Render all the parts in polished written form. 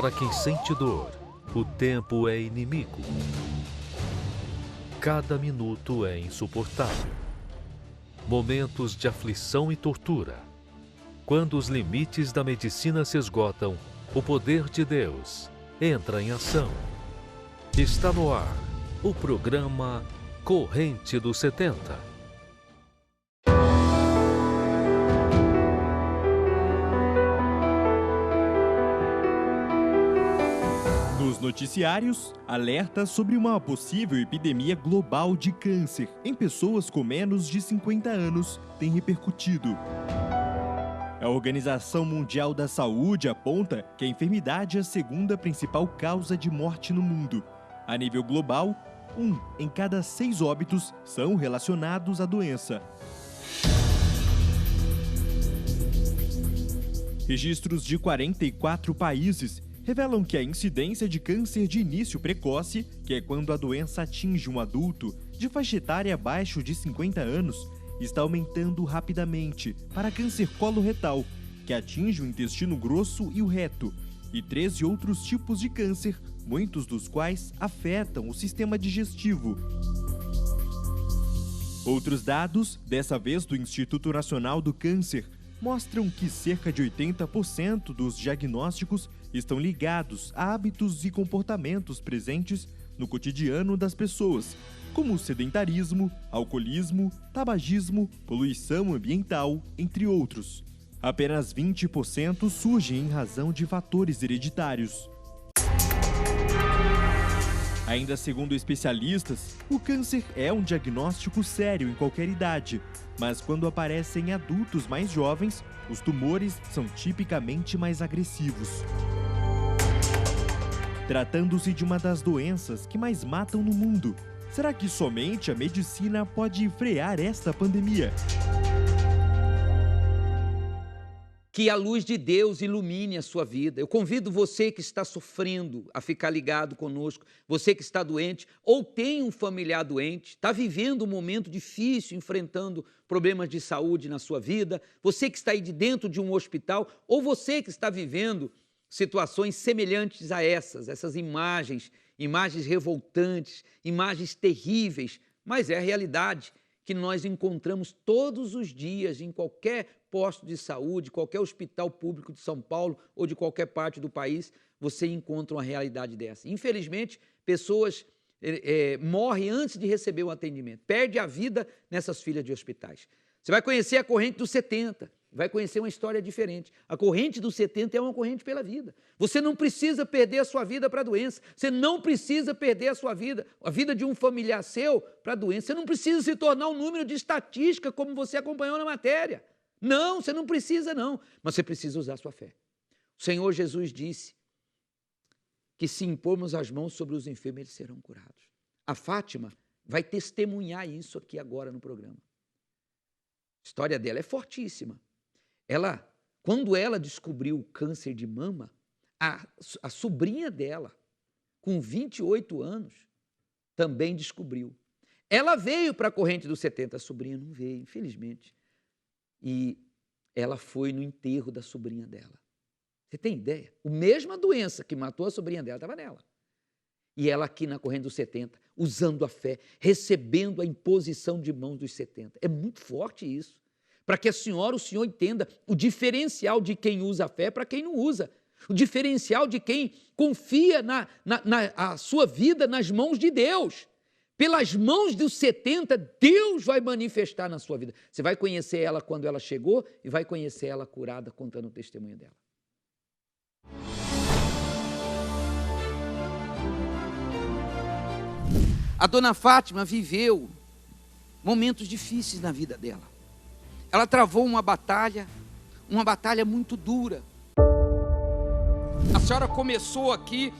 Para quem sente dor, o tempo é inimigo. Cada minuto é insuportável. Momentos de aflição e tortura. Quando os limites da medicina se esgotam, o poder de Deus entra em ação. Está no ar o programa Corrente dos 70. Nos noticiários, alerta sobre uma possível epidemia global de câncer em pessoas com menos de 50 anos tem repercutido. A Organização Mundial da Saúde aponta que a enfermidade é a segunda principal causa de morte no mundo. A nível global, 1 em cada 6 óbitos são relacionados à doença. Registros de 44 países revelam que a incidência de câncer de início precoce, que é quando a doença atinge um adulto de faixa etária abaixo de 50 anos, está aumentando rapidamente para câncer coloretal, que atinge o intestino grosso e o reto, e 13 outros tipos de câncer, muitos dos quais afetam o sistema digestivo. Outros dados, dessa vez do Instituto Nacional do Câncer, mostram que cerca de 80% dos diagnósticos estão ligados a hábitos e comportamentos presentes no cotidiano das pessoas, como o sedentarismo, alcoolismo, tabagismo, poluição ambiental, entre outros. Apenas 20% surgem em razão de fatores hereditários. Ainda segundo especialistas, o câncer é um diagnóstico sério em qualquer idade, mas quando aparece em adultos mais jovens, os tumores são tipicamente mais agressivos. Tratando-se de uma das doenças que mais matam no mundo, será que somente a medicina pode frear esta pandemia? Que a luz de Deus ilumine a sua vida. Eu convido você que está sofrendo a ficar ligado conosco, você que está doente ou tem um familiar doente, está vivendo um momento difícil, enfrentando problemas de saúde na sua vida, você que está aí de dentro de um hospital ou você que está vivendo situações semelhantes a essas imagens revoltantes, imagens terríveis, mas é a realidade que nós encontramos todos os dias em qualquer posto de saúde, qualquer hospital público de São Paulo ou de qualquer parte do país, você encontra uma realidade dessa. Infelizmente, pessoas morrem antes de receber o atendimento, perde a vida nessas filas de hospitais. Você vai conhecer a corrente dos 70, vai conhecer uma história diferente. A corrente dos 70 é uma corrente pela vida. Você não precisa perder a sua vida para a doença. Você não precisa perder a vida de um familiar seu para a doença. Você não precisa se tornar um número de estatística como você acompanhou na matéria. Não, você não precisa não. Mas você precisa usar a sua fé. O Senhor Jesus disse que se impormos as mãos sobre os enfermos, eles serão curados. A Fátima vai testemunhar isso aqui agora no programa. A história dela é fortíssima. Quando ela descobriu o câncer de mama, a sobrinha dela, com 28 anos, também descobriu. Ela veio para a corrente dos 70, a sobrinha não veio, infelizmente. E ela foi no enterro da sobrinha dela. Você tem ideia? A mesma doença que matou a sobrinha dela estava nela. E ela aqui na corrente dos 70, usando a fé, recebendo a imposição de mãos dos 70. É muito forte isso. Para que o senhor entenda o diferencial de quem usa a fé para quem não usa. O diferencial de quem confia a sua vida nas mãos de Deus. Pelas mãos dos 70, Deus vai manifestar na sua vida. Você vai conhecer ela quando ela chegou e vai conhecer ela curada contando o testemunho dela. A dona Fátima viveu momentos difíceis na vida dela. Ela travou uma batalha muito dura. A senhora começou aqui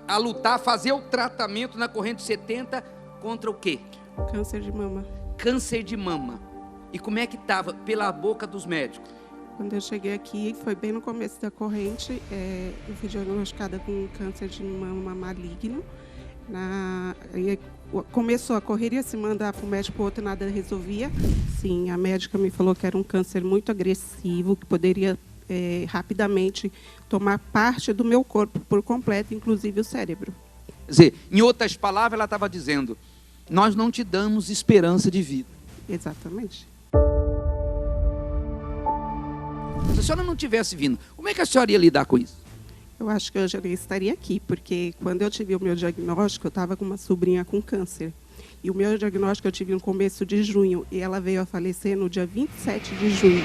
a lutar, a fazer o tratamento na corrente 70 contra o quê? Câncer de mama. Câncer de mama. E como é que estava pela boca dos médicos? Quando eu cheguei aqui, foi bem no começo da corrente, eu fui diagnosticada com câncer de mama maligno. Começou a correria, se mandar para um médico para o outro, nada resolvia. Sim, a médica me falou que era um câncer muito agressivo, que poderia rapidamente tomar parte do meu corpo por completo, inclusive o cérebro. Quer dizer, em outras palavras, ela estava dizendo, nós não te damos esperança de vida. Exatamente. Se a senhora não tivesse vindo, como é que a senhora ia lidar com isso? Eu acho que eu já nem estaria aqui, porque quando eu tive o meu diagnóstico, eu estava com uma sobrinha com câncer. E o meu diagnóstico eu tive no começo de junho, e ela veio a falecer no dia 27 de junho.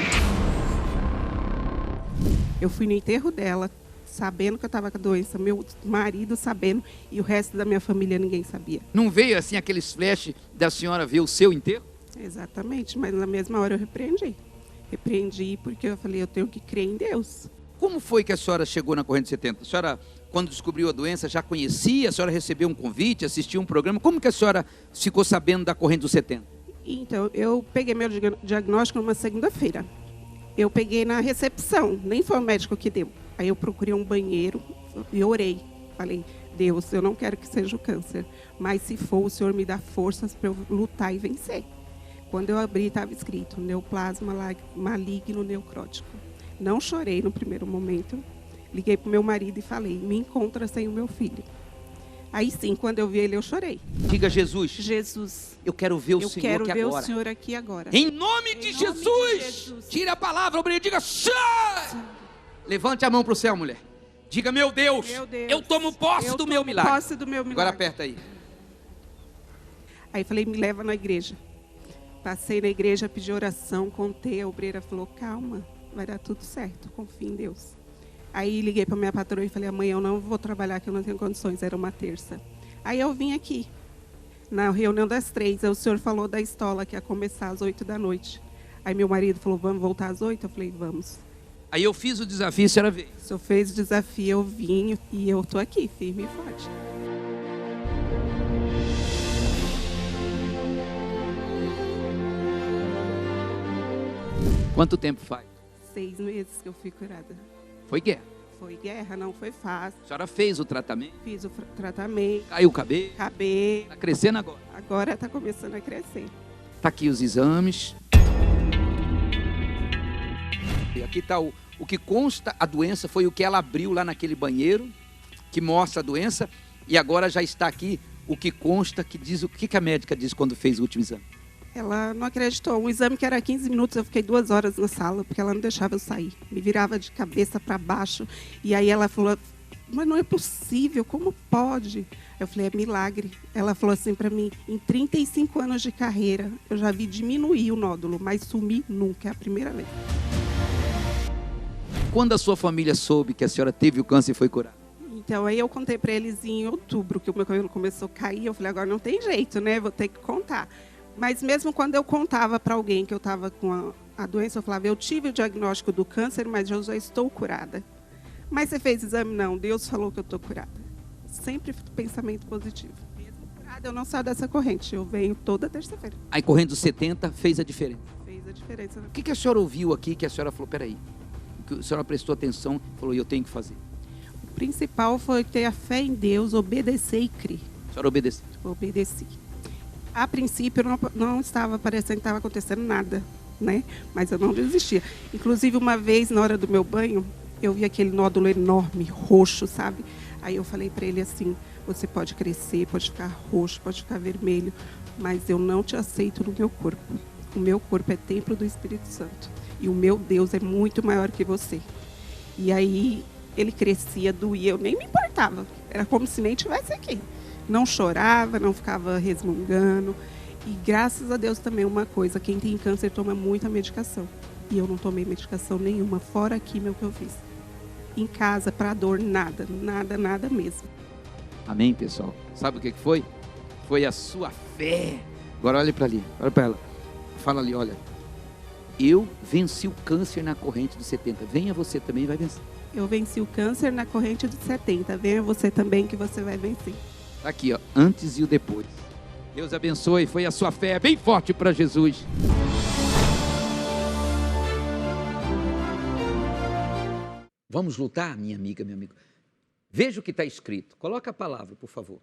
Eu fui no enterro dela, sabendo que eu estava com a doença, meu marido sabendo, e o resto da minha família ninguém sabia. Não veio assim aqueles flashes da senhora ver o seu enterro? Exatamente, mas na mesma hora eu repreendi. Repreendi porque eu falei, eu tenho que crer em Deus. Como foi que a senhora chegou na Corrente 70? A senhora, quando descobriu a doença, já conhecia? A senhora recebeu um convite, assistiu um programa? Como que a senhora ficou sabendo da Corrente dos 70? Então, eu peguei meu diagnóstico numa segunda-feira. Eu peguei na recepção, nem foi o médico que deu. Aí eu procurei um banheiro e orei. Falei, Deus, eu não quero que seja o câncer, mas se for, o Senhor me dá forças para eu lutar e vencer. Quando eu abri, estava escrito, neoplasma maligno necrótico. Não chorei no primeiro momento. Liguei para o meu marido e falei, me encontra sem o meu filho. Aí sim, quando eu vi ele, eu chorei. Diga, Jesus. Jesus, Eu quero ver o eu Senhor quero aqui ver agora. o Senhor aqui agora. Em nome de Jesus. Jesus. Tira a palavra, obrigado. Diga, sai. Levante a mão para o céu, mulher. Diga, meu Deus, Meu Deus, eu tomo posse do meu milagre. Posse do meu milagre. Agora aperta aí. Aí falei, me leva na igreja. Passei na igreja, pedi oração, contei. A obreira falou, calma, vai dar tudo certo, confia em Deus. Aí liguei para minha patroa e falei, amanhã eu não vou trabalhar, que eu não tenho condições. Era uma terça. Aí eu vim aqui, na reunião das 3. Aí o senhor falou da estola, que ia começar às 8 da noite. Aí meu marido falou, vamos voltar às 8? Eu falei, vamos. Aí eu fiz o desafio, a senhora veio. O senhor fez o desafio, eu vim e eu estou aqui, firme e forte. Quanto tempo faz? 6 meses que eu fui curada. Foi guerra. Foi guerra, não foi fácil. A senhora fez o tratamento, Fiz o tratamento, caiu o cabelo, acabei. está crescendo agora. Agora está começando a crescer. Está aqui os exames. E aqui está o que consta a doença, foi o que ela abriu lá naquele banheiro, que mostra a doença. E agora já está aqui o que consta, que diz o que a médica disse quando fez o último exame. Ela não acreditou. Um exame que era 15 minutos, eu fiquei 2 horas na sala, porque ela não deixava eu sair. Me virava de cabeça para baixo. E aí ela falou, mas não é possível, como pode? Eu falei, é milagre. Ela falou assim para mim, em 35 anos de carreira, eu já vi diminuir o nódulo, mas sumir nunca, é a primeira vez. Quando a sua família soube que a senhora teve o câncer e foi curada? Então, aí eu contei para eles em outubro, que o meu cabelo começou a cair. Eu falei, agora não tem jeito, né? Vou ter que contar. Mas mesmo quando eu contava para alguém que eu estava com a doença, eu falava, eu tive o diagnóstico do câncer, mas eu já estou curada. Mas você fez exame? Não, Deus falou que eu estou curada. Sempre pensamento positivo. Mesmo curada, eu não saio dessa corrente, eu venho toda terça-feira. Aí correndo dos 70 fez a diferença. Fez a diferença. O que a senhora ouviu aqui que a senhora falou, peraí, que a senhora prestou atenção e falou, eu tenho que fazer? O principal foi ter a fé em Deus, obedecer e crer. A senhora obedeceu? Obedeci. A princípio, não estava parecendo que estava acontecendo nada, né? Mas eu não desistia. Inclusive, uma vez, na hora do meu banho, eu vi aquele nódulo enorme, roxo, sabe? Aí eu falei para ele assim, você pode crescer, pode ficar roxo, pode ficar vermelho, mas eu não te aceito no meu corpo. O meu corpo é templo do Espírito Santo. E o meu Deus é muito maior que você. E aí, ele crescia, doía, eu nem me importava. Era como se nem tivesse aqui. Não chorava, não ficava resmungando. E graças a Deus também uma coisa, quem tem câncer toma muita medicação. E eu não tomei medicação nenhuma, fora a químio que eu fiz. Em casa, para dor, nada, nada, nada mesmo. Amém, pessoal? Sabe o que foi? Foi a sua fé. Agora olhe para ali, olha para ela. Fala ali, olha. Eu venci o câncer na corrente dos 70. Venha você também, vai vencer. Eu venci o câncer na corrente dos 70. Venha você também que você vai vencer. Tá aqui, ó, antes e o depois. Deus abençoe, foi a sua fé bem forte para Jesus. Vamos lutar, minha amiga, meu amigo. Veja o que está escrito. Coloca a palavra, por favor.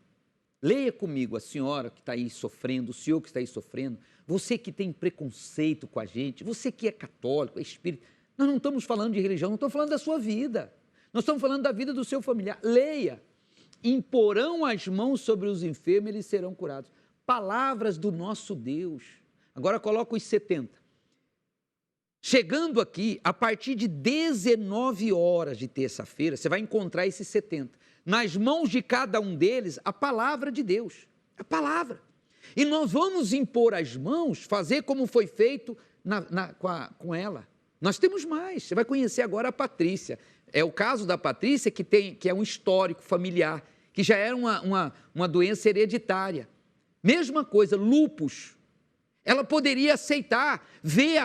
Leia comigo, a senhora que está aí sofrendo, o senhor que está aí sofrendo, você que tem preconceito com a gente, você que é católico, é espírita. Nós não estamos falando de religião, não estamos falando da sua vida. Nós estamos falando da vida do seu familiar. Leia. Imporão as mãos sobre os enfermos, eles serão curados. Palavras do nosso Deus. Agora coloca os 70. Chegando aqui, a partir de 19 horas de terça-feira, você vai encontrar esses 70. Nas mãos de cada um deles, a palavra de Deus. A palavra. E nós vamos impor as mãos, fazer como foi feito com ela. Nós temos mais. Você vai conhecer agora a Patrícia. É o caso da Patrícia, que é um histórico familiar, que já era uma doença hereditária. Mesma coisa, lúpus. Ela poderia aceitar, ver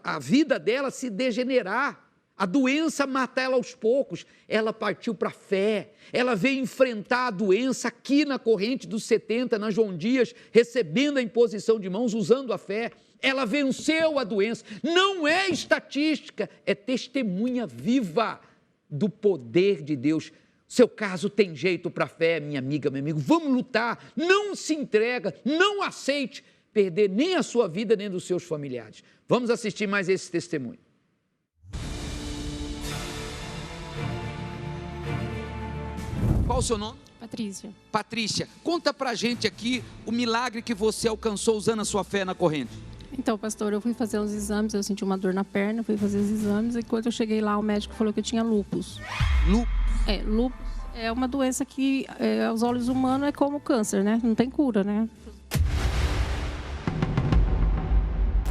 a vida dela se degenerar, a doença matar ela aos poucos. Ela partiu para a fé, ela veio enfrentar a doença aqui na corrente dos 70, na João Dias, recebendo a imposição de mãos, usando a fé. Ela venceu a doença. Não é estatística, é testemunha viva do poder de Deus. Seu caso tem jeito para a fé, minha amiga, meu amigo. Vamos lutar, não se entrega, não aceite perder nem a sua vida, nem dos seus familiares. Vamos assistir mais esse testemunho. Qual o seu nome? Patrícia. Patrícia, conta pra gente aqui o milagre que você alcançou usando a sua fé na corrente. Então, pastor, eu fui fazer uns exames, eu senti uma dor na perna, fui fazer os exames, e quando eu cheguei lá, o médico falou que eu tinha lúpus. Lúpus? Lúpus é uma doença que, aos olhos humanos, é como câncer, né? Não tem cura, né?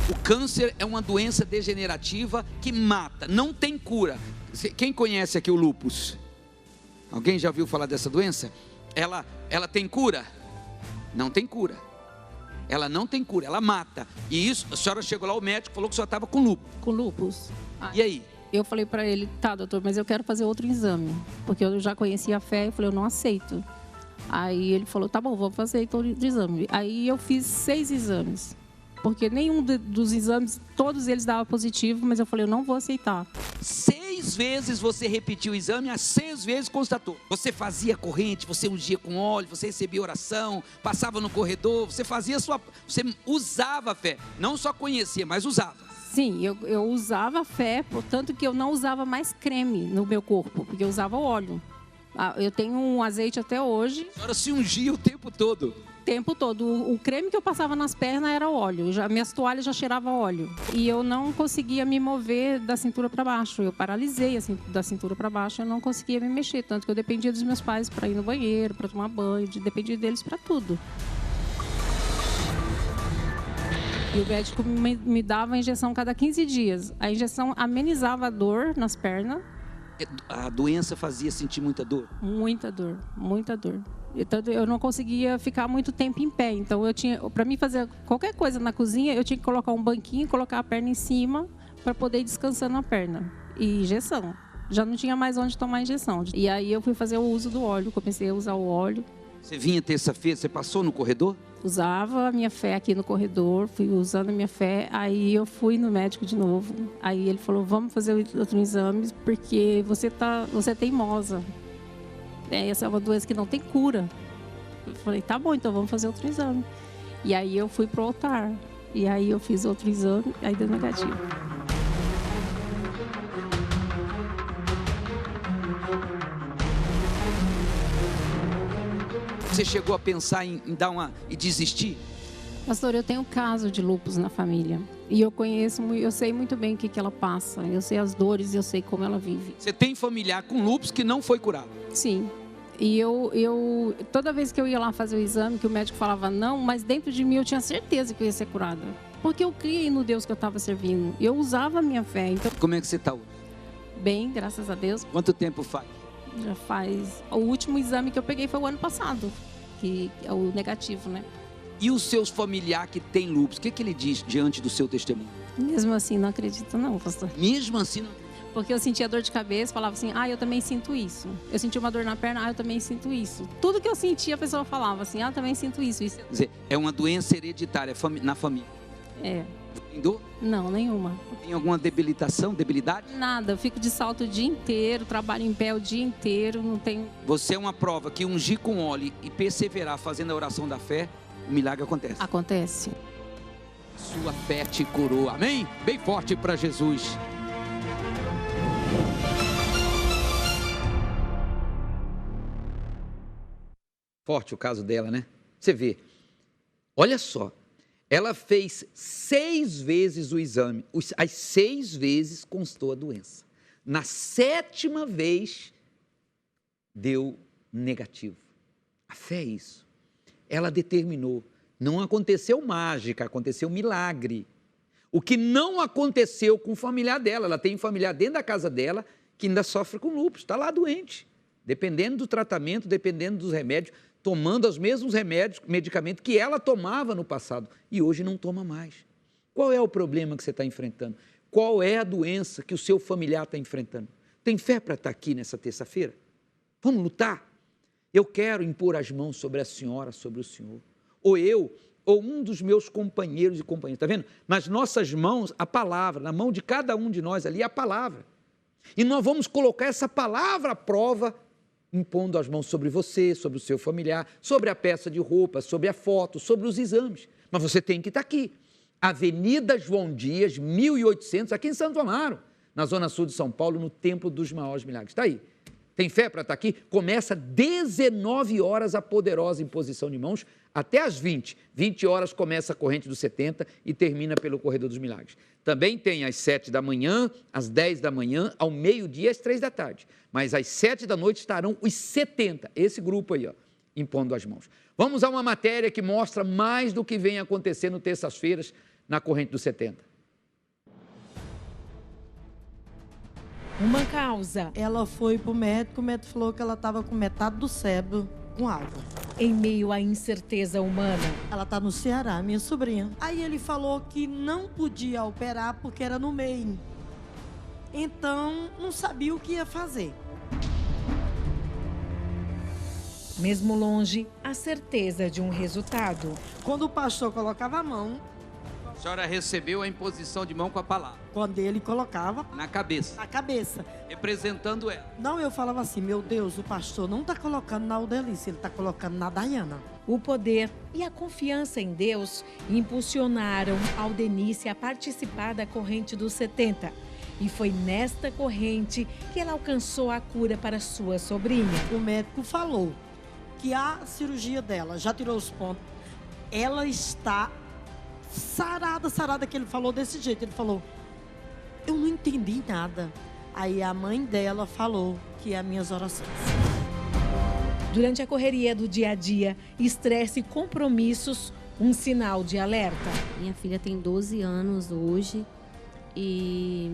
O câncer é uma doença degenerativa que mata, não tem cura. Quem conhece aqui o lúpus? Alguém já ouviu falar dessa doença? Ela tem cura? Não tem cura. Ela não tem cura, ela mata. E isso, a senhora chegou lá, o médico falou que a senhora estava com lúpus. Com lúpus. E aí? Eu falei para ele, tá, doutor, mas eu quero fazer outro exame. Porque eu já conhecia a fé, eu falei, eu não aceito. Aí ele falou, tá bom, vou fazer todo o exame. Aí eu fiz 6 exames. Porque nenhum dos exames, todos eles davam positivo, mas eu falei, eu não vou aceitar. 6 vezes você repetiu o exame, as 6 vezes constatou. Você fazia corrente, você ungia com óleo, você recebia oração, passava no corredor, você você usava a fé. Não só conhecia, mas usava. Sim, eu usava a fé, portanto que eu não usava mais creme no meu corpo, porque eu usava óleo. Eu tenho um azeite até hoje. A senhora se ungia o tempo todo. Tempo todo. O creme que eu passava nas pernas era óleo. Minhas toalhas já cheiravam óleo. E eu não conseguia me mover da cintura para baixo. Eu paralisei assim, da cintura para baixo. Eu não conseguia me mexer. Tanto que eu dependia dos meus pais para ir no banheiro, para tomar banho. Dependia deles para tudo. E o médico me dava a injeção cada 15 dias. A injeção amenizava a dor nas pernas. A doença fazia sentir muita dor? Muita dor, muita dor. Então, eu não conseguia ficar muito tempo em pé. Então, para mim fazer qualquer coisa na cozinha, eu tinha que colocar um banquinho, colocar a perna em cima para poder ir descansando a perna. E injeção. Já não tinha mais onde tomar injeção. E aí eu fui fazer o uso do óleo, comecei a usar o óleo. Você vinha terça-feira, você passou no corredor? Usava a minha fé aqui no corredor, fui usando a minha fé, aí eu fui no médico de novo. Aí ele falou, vamos fazer outro exame, porque você é teimosa. Essa é uma doença que não tem cura. Eu falei, tá bom, então vamos fazer outro exame. E aí eu fui pro altar. E aí eu fiz outro exame, aí deu negativo. Você chegou a pensar em e desistir? Pastor, eu tenho um caso de lúpus na família. E eu sei muito bem o que ela passa. Eu sei as dores e eu sei como ela vive. Você tem familiar com lúpus que não foi curado? Sim. E eu toda vez que eu ia lá fazer o exame, que o médico falava não, mas dentro de mim eu tinha certeza que eu ia ser curada. Porque eu criei no Deus que eu estava servindo. Eu usava a minha fé. Então... Como é que você está hoje? Bem, graças a Deus. Quanto tempo faz? Já faz... O último exame que eu peguei foi o ano passado, que é o negativo, né? E o seu familiar que tem lúpus, o que ele diz diante do seu testemunho? Mesmo assim, não acredito não, pastor. Mesmo assim, não? Porque eu sentia dor de cabeça, falava assim, eu também sinto isso. Eu sentia uma dor na perna, eu também sinto isso. Tudo que eu sentia, a pessoa falava assim, eu também sinto isso. Quer dizer, é uma doença hereditária na família? É. Tem dor? Não, nenhuma. Tem alguma debilidade? Nada, eu fico de salto o dia inteiro, trabalho em pé o dia inteiro, não tenho... Você é uma prova que ungir com óleo e perseverar fazendo a oração da fé, o milagre acontece. Acontece. Sua fé te curou, amém? Bem forte para Jesus. Forte o caso dela, né? Você vê. Olha só. Ela fez 6 vezes o exame. As 6 vezes constou a doença. Na 7ª vez, deu negativo. A fé é isso. Ela determinou. Não aconteceu mágica, aconteceu milagre. O que não aconteceu com o familiar dela. Ela tem um familiar dentro da casa dela que ainda sofre com lúpus, está lá doente. Dependendo do tratamento, dependendo dos remédios, tomando os mesmos medicamentos que ela tomava no passado e hoje não toma mais. Qual é o problema que você está enfrentando? Qual é a doença que o seu familiar está enfrentando? Tem fé para estar aqui nessa terça-feira? Vamos lutar? Eu quero impor as mãos sobre a senhora, sobre o senhor. Ou eu, ou um dos meus companheiros e companheiras. Está vendo? Nas nossas mãos, a palavra, na mão de cada um de nós ali, a palavra. E nós vamos colocar essa palavra à prova, impondo as mãos sobre você, sobre o seu familiar, sobre a peça de roupa, sobre a foto, sobre os exames. Mas você tem que estar aqui. Avenida João Dias, 1800, aqui em Santo Amaro, na zona sul de São Paulo, no Templo dos Maiores Milagres. Está aí. Tem fé para estar aqui? Começa 19 horas a poderosa imposição de mãos, até às 20. 20 horas começa a corrente dos 70 e termina pelo Corredor dos Milagres. Também tem às 7 da manhã, às 10 da manhã, ao meio-dia, às 3 da tarde. Mas às 7 da noite estarão os 70, esse grupo aí, ó, impondo as mãos. Vamos a uma matéria que mostra mais do que vem acontecendo terças-feiras na corrente dos 70. Uma causa. Ela foi pro médico, o médico falou que ela estava com metade do cérebro com água. Em meio à incerteza humana. Ela tá no Ceará, minha sobrinha. Aí ele falou que não podia operar porque era no meio. Então, não sabia o que ia fazer. Mesmo longe, a certeza de um resultado. Quando o pastor colocava a mão... A senhora recebeu a imposição de mão com a palavra. Quando ele colocava... Na cabeça. Na cabeça. Representando ela. Não, eu falava assim, meu Deus, o pastor não está colocando na Aldelice, ele está colocando na Dayana. O poder e a confiança em Deus impulsionaram Aldenice a participar da corrente dos 70. E foi nesta corrente que ela alcançou a cura para sua sobrinha. O médico falou que a cirurgia dela já tirou os pontos. Ela está sarada, que ele falou desse jeito. Ele falou, eu não entendi nada. Aí a mãe dela falou que é as minhas orações. Durante a correria do dia a dia, estresse e compromissos, um sinal de alerta. Minha filha tem 12 anos hoje e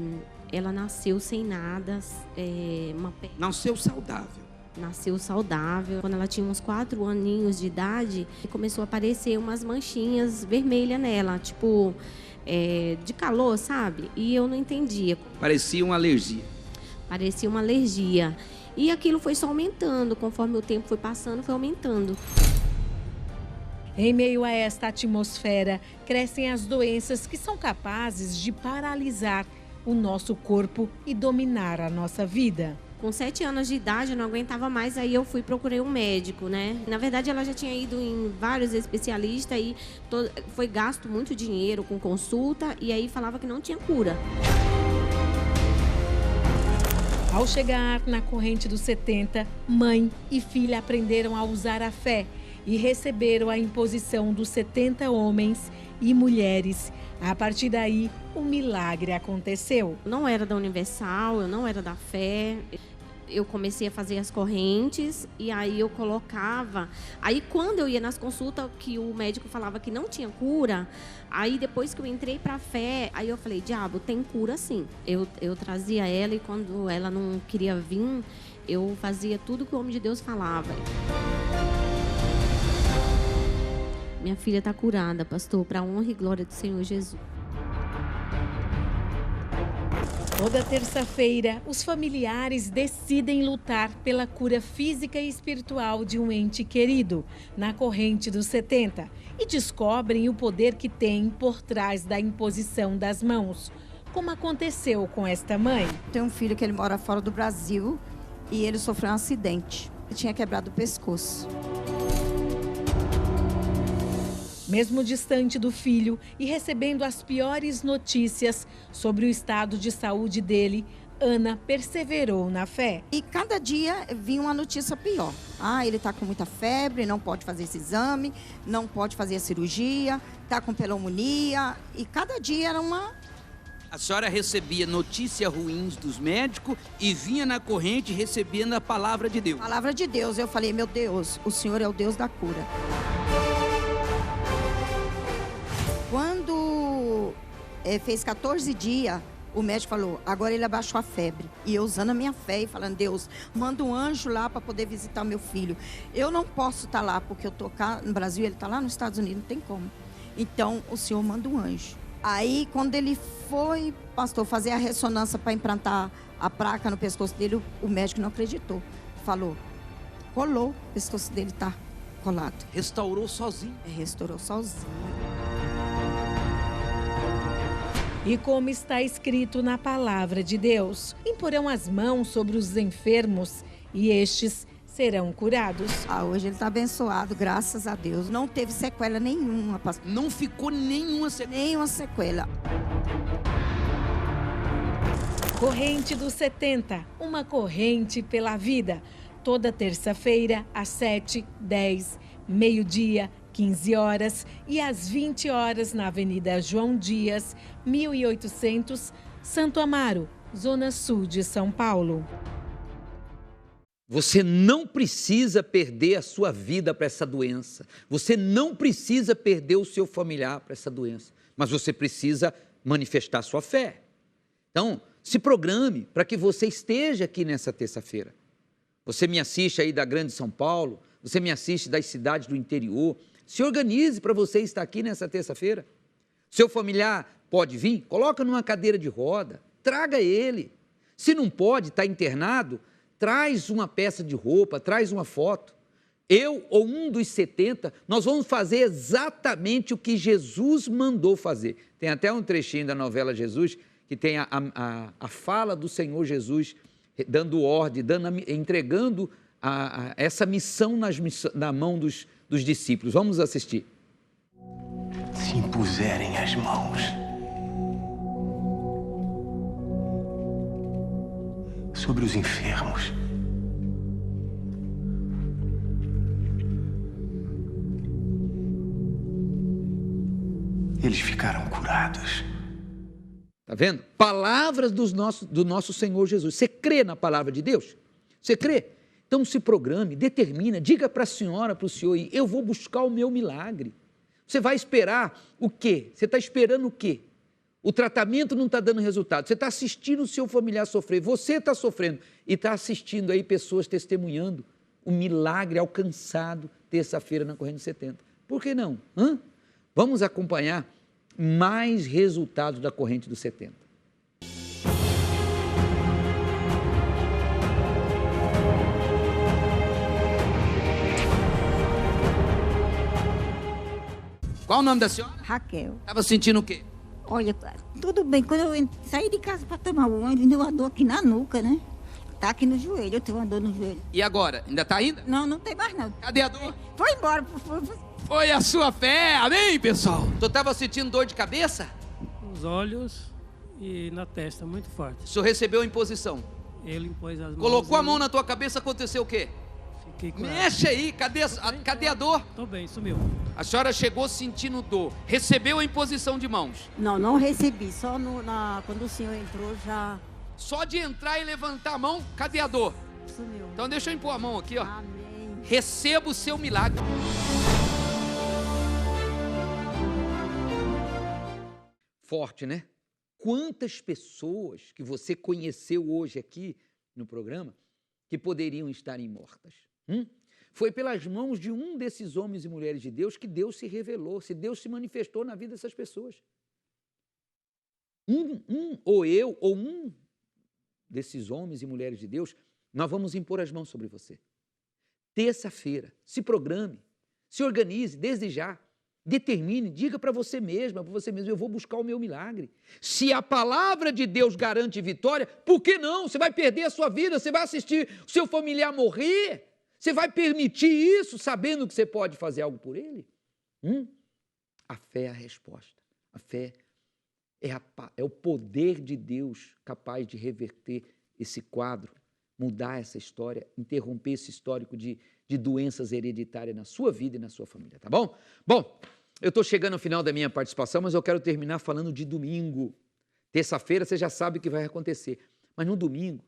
ela nasceu sem nada. Nasceu saudável. Nasceu saudável. Quando ela tinha uns 4 aninhos de idade, começou a aparecer umas manchinhas vermelhas nela, tipo de calor, sabe? E eu não entendia. Parecia uma alergia. Parecia uma alergia. E aquilo foi só aumentando, conforme o tempo foi passando, foi aumentando. Em meio a esta atmosfera, crescem as doenças que são capazes de paralisar o nosso corpo e dominar a nossa vida. Com 7 anos de idade, eu não aguentava mais, aí eu procurei um médico, né? Na verdade, ela já tinha ido em vários especialistas e foi gasto muito dinheiro com consulta e aí falava que não tinha cura. Ao chegar na corrente dos 70, mãe e filha aprenderam a usar a fé e receberam a imposição dos 70 homens e mulheres. A partir daí, o milagre aconteceu. Eu não era da Universal, eu não era da fé. Eu comecei a fazer as correntes e aí eu colocava. Aí quando eu ia nas consultas, que o médico falava que não tinha cura, aí depois que eu entrei para a fé, aí eu falei, diabo, tem cura sim. Eu trazia ela e quando ela não queria vir, eu fazia tudo que o homem de Deus falava. Minha filha está curada, pastor, para a honra e glória do Senhor Jesus. Toda terça-feira, os familiares decidem lutar pela cura física e espiritual de um ente querido, na corrente dos 70, e descobrem o poder que tem por trás da imposição das mãos, como aconteceu com esta mãe. Tem um filho que ele mora fora do Brasil e ele sofreu um acidente. Ele tinha quebrado o pescoço. Mesmo distante do filho e recebendo as piores notícias sobre o estado de saúde dele, Ana perseverou na fé. E cada dia vinha uma notícia pior. Ele está com muita febre, não pode fazer esse exame, não pode fazer a cirurgia, está com pneumonia. E cada dia era uma... A senhora recebia notícias ruins dos médicos e vinha na corrente recebendo a palavra de Deus. Palavra de Deus. Eu falei, meu Deus, o Senhor é o Deus da cura. Quando fez 14 dias, o médico falou, agora ele abaixou a febre. E eu usando a minha fé e falando, Deus, manda um anjo lá para poder visitar meu filho. Eu não posso estar lá, porque eu estou cá no Brasil, ele está lá nos Estados Unidos, não tem como. Então, o Senhor manda um anjo. Aí, quando ele foi, pastor, fazer a ressonância para implantar a placa no pescoço dele, o médico não acreditou. Falou, colou, o pescoço dele está colado. Restaurou sozinho. Restaurou sozinho. E como está escrito na palavra de Deus, imporão as mãos sobre os enfermos e estes serão curados. Hoje ele está abençoado, graças a Deus. Não teve sequela nenhuma, pastor. Não ficou nenhuma sequela? Nenhuma sequela. Corrente dos 70, uma corrente pela vida. Toda terça-feira, às 7, 10, meio-dia, 15 horas e às 20 horas na Avenida João Dias, 1800, Santo Amaro, Zona Sul de São Paulo. Você não precisa perder a sua vida para essa doença. Você não precisa perder o seu familiar para essa doença. Mas você precisa manifestar sua fé. Então, se programe para que você esteja aqui nessa terça-feira. Você me assiste aí da Grande São Paulo, você me assiste das cidades do interior. Se organize para você estar aqui nessa terça-feira. Seu familiar pode vir, coloca numa cadeira de roda, traga ele. Se não pode, está internado, traz uma peça de roupa, traz uma foto. Eu ou um dos 70, nós vamos fazer exatamente o que Jesus mandou fazer. Tem até um trechinho da novela Jesus, que tem a fala do Senhor Jesus, dando ordem, entregando essa missão na mão dos discípulos. Vamos assistir. Se impuserem as mãos sobre os enfermos, eles ficaram curados. Está vendo? Palavras do nosso Senhor Jesus. Você crê na palavra de Deus? Você crê? Então se programe, determina, diga para a senhora, para o senhor, eu vou buscar o meu milagre. Você vai esperar o quê? Você está esperando o quê? O tratamento não está dando resultado. Você está assistindo o seu familiar sofrer, você está sofrendo e está assistindo aí pessoas testemunhando o milagre alcançado terça-feira na Corrente 70. Por que não? Vamos acompanhar mais resultados da Corrente dos 70. Qual o nome da senhora? Raquel. Estava sentindo o quê? Olha, tudo bem. Quando eu saí de casa para tomar banho, me deu uma dor aqui na nuca, né? Tá aqui no joelho, eu tenho uma dor no joelho. E agora? Ainda tá ainda? Não, não tem mais não. Cadê a dor? Foi embora. Foi a sua fé, amém, pessoal? Tu estava sentindo dor de cabeça? Nos olhos e na testa, muito forte. O senhor recebeu a imposição? Ele impôs as mãos. Colocou a mão na tua cabeça, aconteceu o quê? Mexe aí, cadê a dor? Tô bem, sumiu. A senhora chegou sentindo dor, recebeu a imposição de mãos? Não, não recebi, só quando o senhor entrou já... Só de entrar e levantar a mão, cadê a dor? Sumiu. Então deixa eu impor a mão aqui, ó. Amém. Receba o seu milagre. Forte, né? Quantas pessoas que você conheceu hoje aqui no programa que poderiam estar mortas? Foi pelas mãos de um desses homens e mulheres de Deus que Deus se revelou, se Deus se manifestou na vida dessas pessoas. Ou eu, ou um desses homens e mulheres de Deus, nós vamos impor as mãos sobre você. Terça-feira, se programe, se organize desde já, determine, diga para você mesma, eu vou buscar o meu milagre. Se a palavra de Deus garante vitória, por que não? Você vai perder a sua vida, você vai assistir o seu familiar morrer, você vai permitir isso sabendo que você pode fazer algo por ele? A fé é a resposta, a fé É o poder de Deus capaz de reverter esse quadro, mudar essa história, interromper esse histórico de doenças hereditárias na sua vida e na sua família, tá bom? Bom, eu estou chegando ao final da minha participação, mas eu quero terminar falando de domingo. Terça-feira você já sabe o que vai acontecer, mas no domingo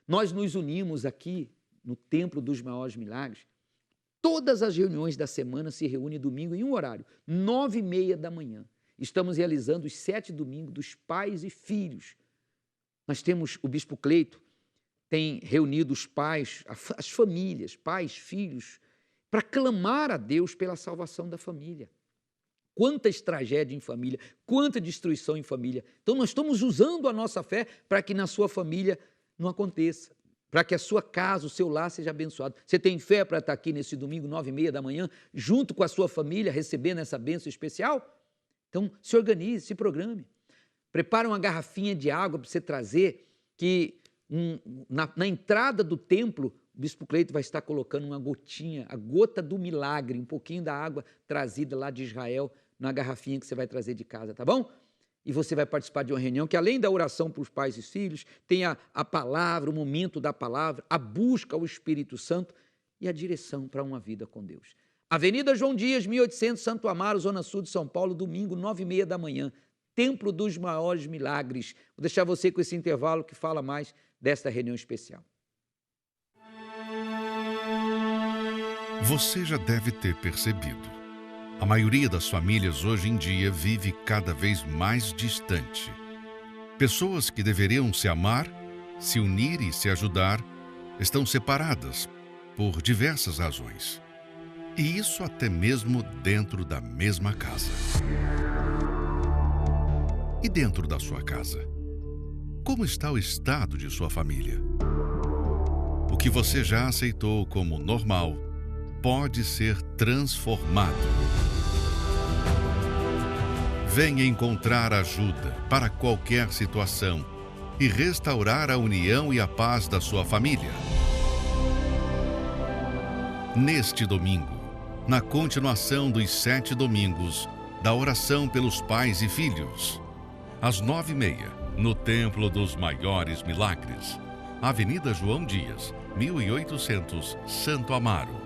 nós nos unimos aqui no Templo dos Maiores Milagres. Todas as reuniões da semana se reúnem domingo em um horário, 9h30 da manhã. Estamos realizando os 7 domingos dos pais e filhos. Nós temos, o Bispo Cleito tem reunido os pais, as famílias, pais, filhos, para clamar a Deus pela salvação da família. Quantas tragédias em família, quanta destruição em família. Então nós estamos usando a nossa fé para que na sua família não aconteça, para que a sua casa, o seu lar seja abençoado. Você tem fé para estar aqui nesse domingo, 9h30 da manhã, junto com a sua família, recebendo essa bênção especial? Então, se organize, se programe. Prepare uma garrafinha de água para você trazer, que na entrada do templo, o Bispo Cleito vai estar colocando uma gotinha, a gota do milagre, um pouquinho da água trazida lá de Israel, na garrafinha que você vai trazer de casa, tá bom? E você vai participar de uma reunião que, além da oração para os pais e filhos, tem a palavra, o momento da palavra, a busca ao Espírito Santo e a direção para uma vida com Deus. Avenida João Dias, 1800, Santo Amaro, Zona Sul de São Paulo, domingo, 9h30 da manhã. Templo dos Maiores Milagres. Vou deixar você com esse intervalo que fala mais desta reunião especial. Você já deve ter percebido. A maioria das famílias hoje em dia vive cada vez mais distante. Pessoas que deveriam se amar, se unir e se ajudar, estão separadas por diversas razões. E isso até mesmo dentro da mesma casa. E dentro da sua casa? Como está o estado de sua família? O que você já aceitou como normal pode ser transformado. Venha encontrar ajuda para qualquer situação e restaurar a união e a paz da sua família. Neste domingo, na continuação dos 7 domingos da oração pelos pais e filhos, às 9h30, no Templo dos Maiores Milagres, Avenida João Dias, 1800, Santo Amaro.